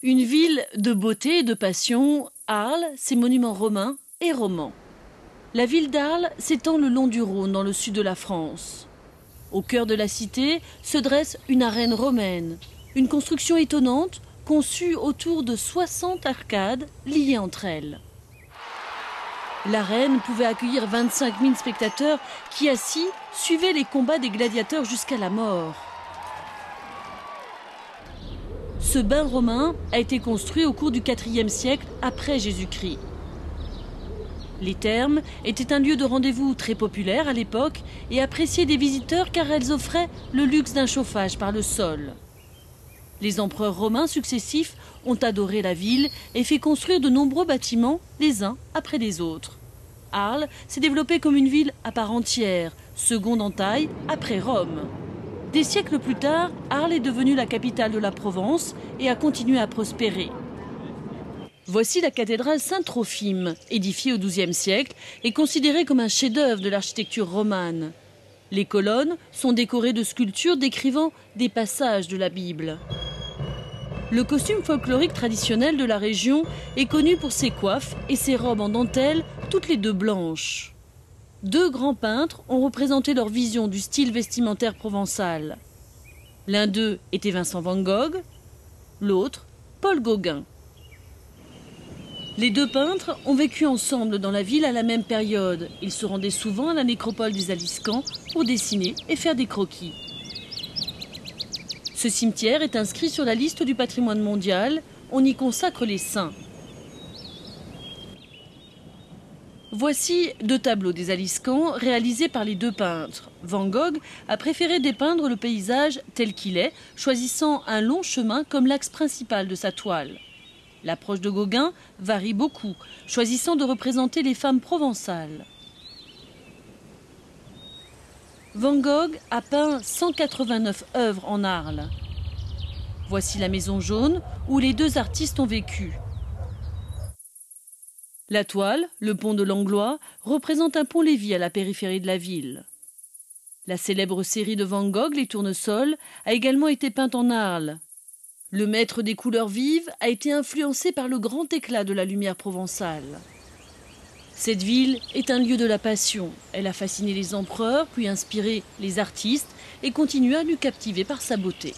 Une ville de beauté et de passion, Arles, ses monuments romains et romans. La ville d'Arles s'étend le long du Rhône dans le sud de la France. Au cœur de la cité se dresse une arène romaine, une construction étonnante conçue autour de 60 arcades liées entre elles. L'arène pouvait accueillir 25 000 spectateurs qui, assis, suivaient les combats des gladiateurs jusqu'à la mort. Ce bain romain a été construit au cours du IVe siècle après Jésus-Christ. Les thermes étaient un lieu de rendez-vous très populaire à l'époque et apprécié des visiteurs car elles offraient le luxe d'un chauffage par le sol. Les empereurs romains successifs ont adoré la ville et fait construire de nombreux bâtiments les uns après les autres. Arles s'est développée comme une ville à part entière, seconde en taille après Rome. Des siècles plus tard, Arles est devenue la capitale de la Provence et a continué à prospérer. Voici la cathédrale Saint-Trophime, édifiée au XIIe siècle et considérée comme un chef-d'œuvre de l'architecture romane. Les colonnes sont décorées de sculptures décrivant des passages de la Bible. Le costume folklorique traditionnel de la région est connu pour ses coiffes et ses robes en dentelle, toutes les deux blanches. Deux grands peintres ont représenté leur vision du style vestimentaire provençal. L'un d'eux était Vincent van Gogh, l'autre Paul Gauguin. Les deux peintres ont vécu ensemble dans la ville à la même période. Ils se rendaient souvent à la nécropole des Aliscamps pour dessiner et faire des croquis. Ce cimetière est inscrit sur la liste du patrimoine mondial. On y consacre les saints. Voici deux tableaux des Aliscamps réalisés par les deux peintres. Van Gogh a préféré dépeindre le paysage tel qu'il est, choisissant un long chemin comme l'axe principal de sa toile. L'approche de Gauguin varie beaucoup, choisissant de représenter les femmes provençales. Van Gogh a peint 189 œuvres en Arles. Voici la Maison Jaune où les deux artistes ont vécu. La toile, le pont de Langlois, représente un pont-levis à la périphérie de la ville. La célèbre série de Van Gogh, Les Tournesols, a également été peinte en Arles. Le maître des couleurs vives a été influencé par le grand éclat de la lumière provençale. Cette ville est un lieu de la passion. Elle a fasciné les empereurs, puis inspiré les artistes et continue à nous captiver par sa beauté.